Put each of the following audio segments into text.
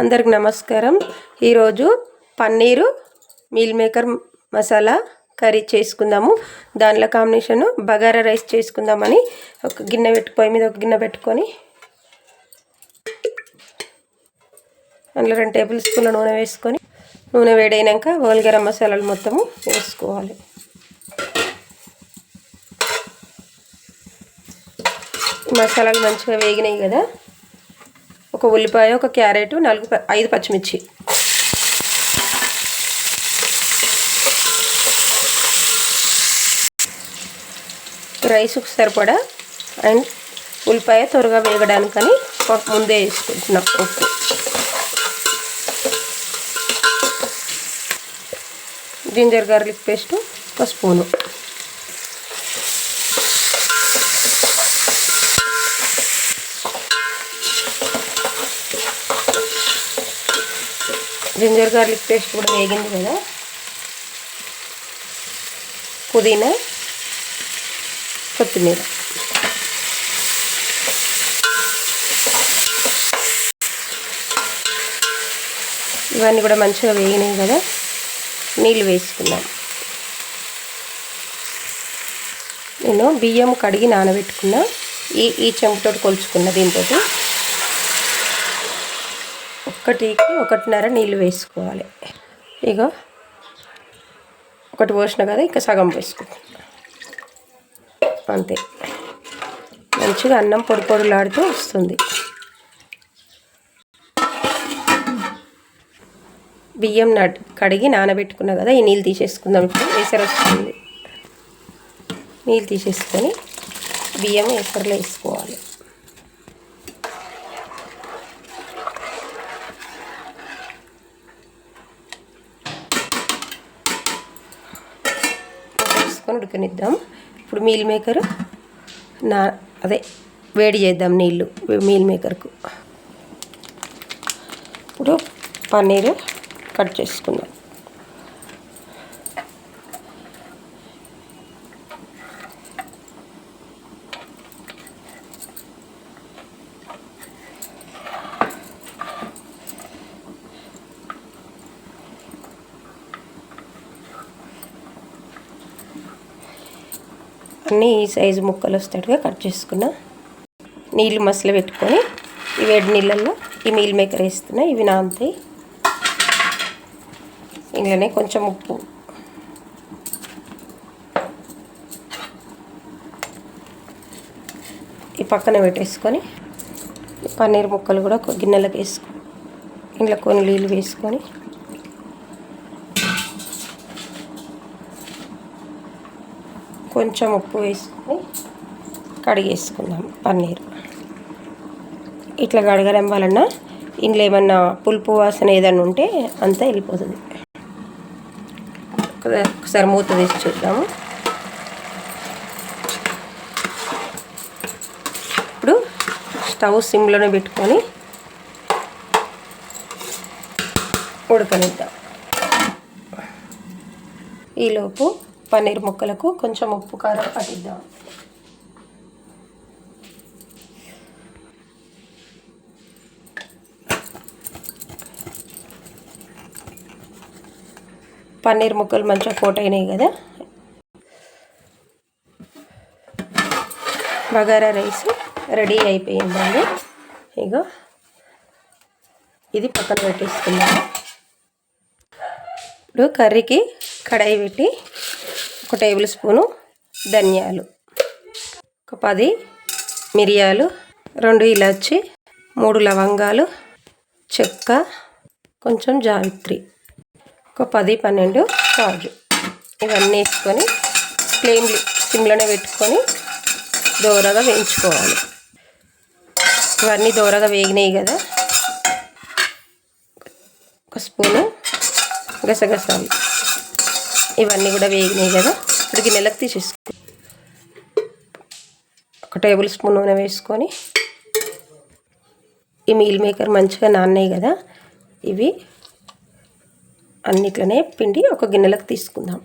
అందరికి నమస్కారం. ఈరోజు paneer meal maker masala curry చేసుకుందాము. దానిలో కాంబినేషన్ బగారా రైస్ చేసుకుందామని ఒక గిన్నె పొయ్యి మీద ఒక గిన్నె పెట్టుకొని అందులో 2 టేబుల్ స్పూన్ల నూనె వేసుకొని నూనె వేడైనాక హోల్ గరం మసాలాలు మొత్తము వేసుకోవాలి. మసాలాలు మంచిగా వేగినాయి కదా, ఒక ఉల్లిపాయ, ఒక క్యారెట్, 5 పచ్చిమిర్చి, రైస్కు సరిపడా అండ్ ఉల్లిపాయ త్వరగా వేగడానికని ముందే వేసుకుంటున్నాం. ఉప్పు, ginger garlic paste 1 spoon, ginger garlic paste కూడా వేగింది కదా, పుదీనా, కొత్తిమీర, ఇవన్నీ కూడా మంచిగా వేగినాయి కదా, నీళ్ళు వేసుకున్నాం. నేను బియ్యం కడిగి నానబెట్టుకున్నా, ఈ చెంపుతో కొలుచుకున్న దీంతో 1కి 1.5 నీళ్ళు వేసుకోవాలి. ఇగో 1 పోసిన కదా, ఇంకా సగం వేసుకుంటాం అంతే. మంచిగా అన్నం పొడి పొడిలాడుతూ వస్తుంది. బియ్యం కడిగి నానబెట్టుకున్నా కదా, ఈ నీళ్ళు తీసేసుకుందాం. ఇప్పుడు ఎసరు వస్తుంది. నీళ్ళు తీసేసుకొని బియ్యం ఎసరులో వేసుకోవాలి. ఉడకనిద్దాం. ఇప్పుడు మీల్ మేకర్ వేడి చేద్దాం నీళ్ళు మీల్ మేకర్కు. ఇప్పుడు పన్నీరు కట్ చేసుకుందాం. అన్నీ ఈ సైజు ముక్కలు వస్తాడుగా కట్ చేసుకున్నా. నీళ్ళు మసలు పెట్టుకొని ఈ వేడి నీళ్ళల్లో ఈ మీల్ మేకర్ వేస్తున్నా. ఇవి నానతాయి. ఇంట్లోనే కొంచెం ఉప్పు, ఈ పక్కన పెట్టేసుకొని పన్నీర్ ముక్కలు కూడా గిన్నెలకు వేసుకొని ఇంట్లో కొన్ని నీళ్ళు వేసుకొని కొంచెం ఉప్పు వేసుకొని కడిగేసుకుందాం. పన్నీర్ ఇట్లా కడగడం వలన ఇంట్లో ఏమన్నా పులుపు వాసన ఏదన్నా ఉంటే అంతా వెళ్ళిపోతుంది. ఒకసారి మూత తీసి చూద్దాము. ఇప్పుడు స్టవ్ సిమ్లోనే పెట్టుకొని ఉడకనిద్దాం. ఈలోపు పన్నీర్ ముక్కలకు కొంచెం ఉప్పు కారం పట్టిద్దాం. పన్నీర్ ముక్కలు మంచిగా కోట్ అయినాయి కదా. బగారా రైస్ రెడీ అయిపోయిందండి. ఇగో ఇది పక్కన పెట్టేసుకున్నాము. ఇప్పుడు కర్రీకి కడాయి పెట్టి 1 టేబుల్ స్పూను ధనియాలు, ఒక 10 మిరియాలు, 2 ఇలాచి, 3 లవంగాలు, చెక్క, కొంచెం జావిత్రి, ఒక 10-12 కాజు, ఇవన్నీ వేసుకొని సిమ్లోనే పెట్టుకొని దోరగా వేయించుకోవాలి. ఇవన్నీ దోరగా వేగినాయి కదా, 1 స్పూను గసగసాలు, ఇవన్నీ కూడా వేగినాయి కదా. ఇప్పుడు గిన్నెలకు తీసేసుకో. 1 టేబుల్ స్పూన్ నూనె వేసుకొని ఈ మీల్ మేకర్ మంచిగా నాన్నాయి కదా, ఇవి అన్నిట్లనే పిండి ఒక గిన్నెలకు తీసుకుందాం.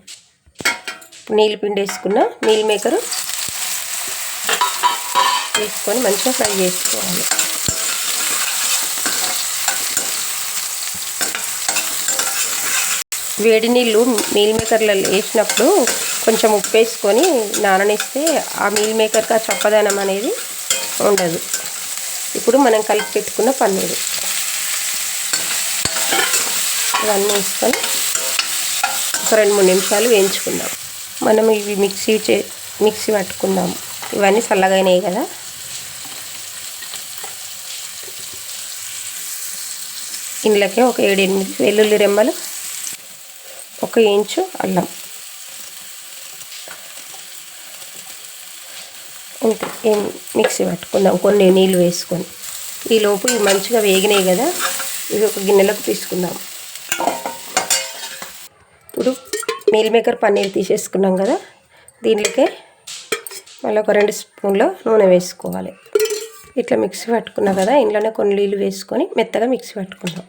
నీళ్ళు పిండి వేసుకున్న మీల్ మేకర్ వేసుకొని మంచిగా ఫ్రై చేసుకోవాలి. వేడి నీళ్ళు మీల్ మేకర్లో వేసినప్పుడు కొంచెం ఉప్పు వేసుకొని నాననిస్తే ఆ మీల్ మేకర్కి ఆ చప్పదనం అనేది ఉండదు. ఇప్పుడు మనం కలిపి పెట్టుకున్న పన్నీరు ఇవన్నీ వేసుకొని ఒక 2-3 నిమిషాలు వేయించుకుందాం. మనం ఇవి మిక్సీ పట్టుకుందాం. ఇవన్నీ చల్లగైనాయి కదా. ఇందులోకి ఒక 7-8 వెల్లుల్లి రెమ్మలు, 1 ఇంచు అల్లం, ఇంత మిక్సీ పట్టుకుందాం కొన్ని నీళ్ళు వేసుకొని. ఈలోపు ఇవి మంచిగా వేగినాయి కదా, ఇవి ఒక గిన్నెలోకి తీసుకుందాం. ఇప్పుడు మీల్ మేకర్ పన్నీర్ తీసేసుకున్నాం కదా, దీంట్లోకే మళ్ళీ ఒక 2 స్పూన్ల నూనె వేసుకోవాలి. ఇట్లా మిక్సీ పట్టుకున్నా కదా, ఇంట్లోనే కొన్ని నీళ్ళు వేసుకొని మెత్తగా మిక్సీ పట్టుకుందాం.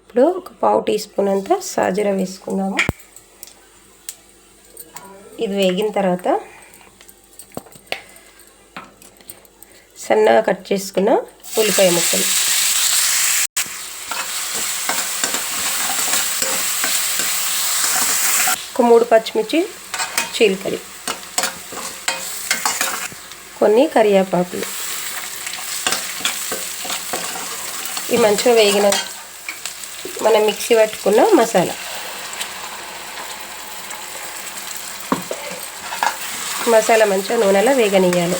ఇప్పుడు ఒక 1/2 టీ స్పూన్ అంతా సాజీరా వేసుకుందాము. ఇది వేగిన తర్వాత సన్నగా కట్ చేసుకున్న ఉల్లిపాయ ముక్కలు, ఒక 3 పచ్చిమిర్చి చీలికలు, కొన్ని కరివేపాకులు. ఇవి మంచిగా వేగిన మనం మిక్సీ పట్టుకున్న మసాలా మంచిగా నూనెలో వేగనియాలి.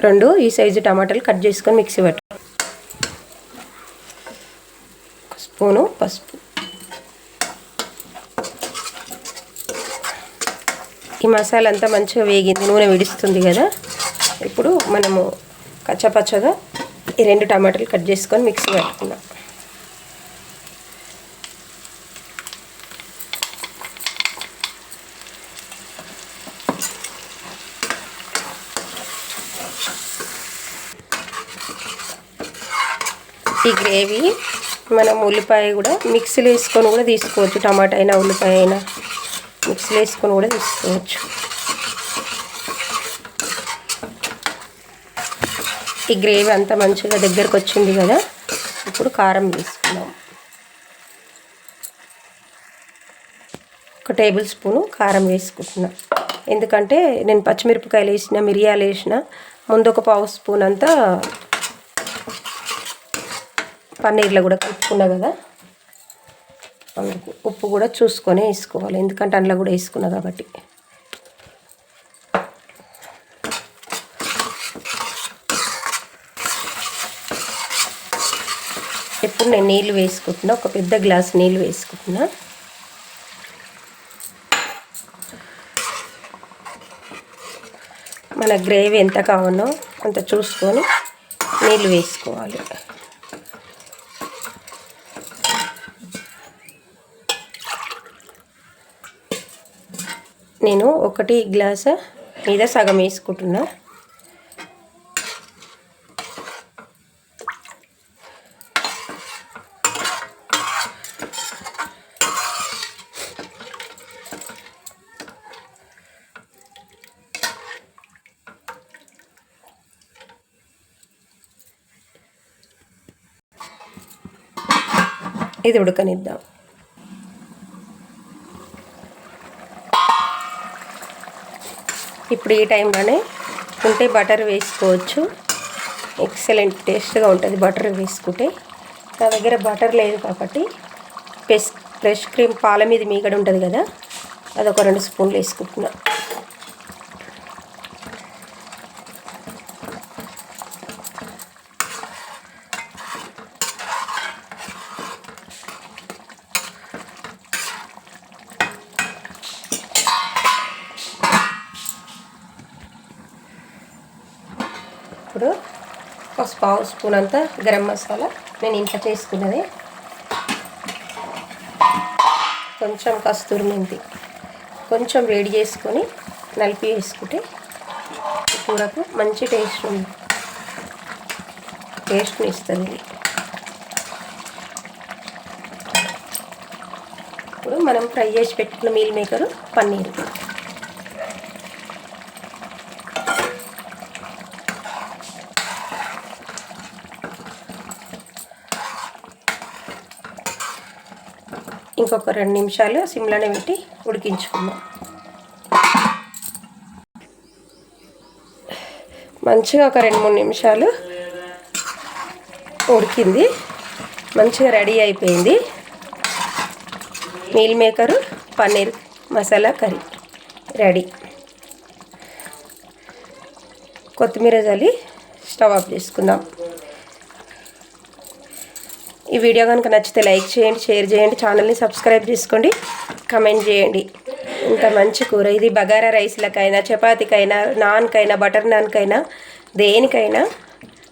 2 ఈ సైజు టమాటాలు కట్ చేసుకొని మిక్సీ పట్టు, 1 స్పూను పసుపు. ఈ మసాలా అంతా మంచిగా వేగింది, నూనె విడుస్తుంది కదా. ఇప్పుడు మనము కచ్చపచ్చగా ఈ 2 టమాటాలు కట్ చేసుకొని మిక్సీ పట్టుకున్నాం. ఈ గ్రేవీ మనం ఉల్లిపాయ కూడా మిక్సీలో వేసుకొని కూడా తీసుకోవచ్చు. టమాటా అయినా ఉల్లిపాయ అయినా మిక్సీలో వేసుకొని కూడా తీసుకోవచ్చు. ఈ గ్రేవీ అంతా మంచిగా దగ్గరకు వచ్చింది కదా, ఇప్పుడు కారం వేసుకుందాం. 1 టేబుల్ స్పూను కారం వేసుకుంటున్నా. ఎందుకంటే నేను పచ్చిమిరపకాయలు వేసిన, మిరియాలు వేసిన, ముందు ఒక 1/2 స్పూన్ అంతా పన్నీర్లో కూడా కలుపుకున్నా కదా, అందుకు ఉప్పు కూడా చూసుకొని వేసుకోవాలి. ఎందుకంటే అందులో కూడా వేసుకున్నా కాబట్టి. ఇప్పుడు నేను నీళ్ళు వేసుకుంటున్నా, ఒక పెద్ద గ్లాస్ నీళ్ళు వేసుకుంటున్నా. మన గ్రేవీ ఎంత కావాలో అంత చూసుకొని నీళ్ళు వేసుకోవాలి. నేను 1 గ్లాసు మీద సగం వేసుకుంటున్నా. ఇది ఉడకనిద్దాం. ఇప్పుడు ఈ టైంలోనే ఉంటే బటర్ వేసుకోవచ్చు. ఎక్సలెంట్ టేస్ట్గా ఉంటుంది బటర్ వేసుకుంటే. నా దగ్గర బటర్ లేదు కాబట్టి ఫ్రెష్ క్రీమ్ పాల మీద మీగడ ఉంటుంది కదా, అదొక 2 స్పూన్లు వేసుకుంటున్నా. ఇప్పుడు 1/2 స్పూన్ అంతా గరం మసాలా, నేను ఇంట్లో చేసుకున్నది. కొంచెం కస్తూరి మెంతి, కొంచెం వేడి చేసుకొని నలిపి వేసుకుంటే కూరకు మంచి టేస్ట్ని ఇస్తుంది. ఇప్పుడు మనం ఫ్రై చేసి పెట్టుకున్న మీల్ మేకరు పన్నీరు ఇంకొక 2 నిమిషాలు సిమ్లోనే పెట్టి ఉడికించుకుందాం. మంచిగా ఒక 2-3 నిమిషాలు ఉడికింది. మంచిగా రెడీ అయిపోయింది meal maker paneer masala curry ready. కొత్తిమీర చల్లి స్టవ్ ఆఫ్ చేసుకుందాం. ఈ వీడియో కనుక నచ్చితే లైక్ చేయండి, షేర్ చేయండి, ఛానల్ని సబ్స్క్రైబ్ చేసుకోండి, కమెంట్ చేయండి. ఇంత మంచి కూర ఇది బగారా రైస్లకైనా, చపాతీకైనా, నాన్కైనా, బటర్ నాన్కైనా, దేనికైనా,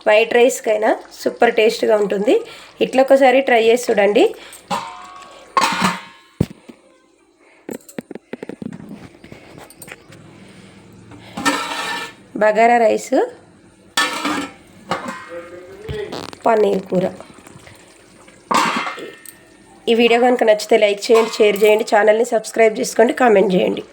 వైట్ రైస్కైనా సూపర్ టేస్ట్గా ఉంటుంది. ఇట్లా ఒకసారి ట్రై చేసి చూడండి. బగారా రైస్ పన్నీర్ కూర. ఈ వీడియో కనుక నచ్చితే లైక్ చేయండి, షేర్ చేయండి, ఛానల్ని సబ్స్క్రైబ్ చేసుకోండి, కామెంట్ చేయండి.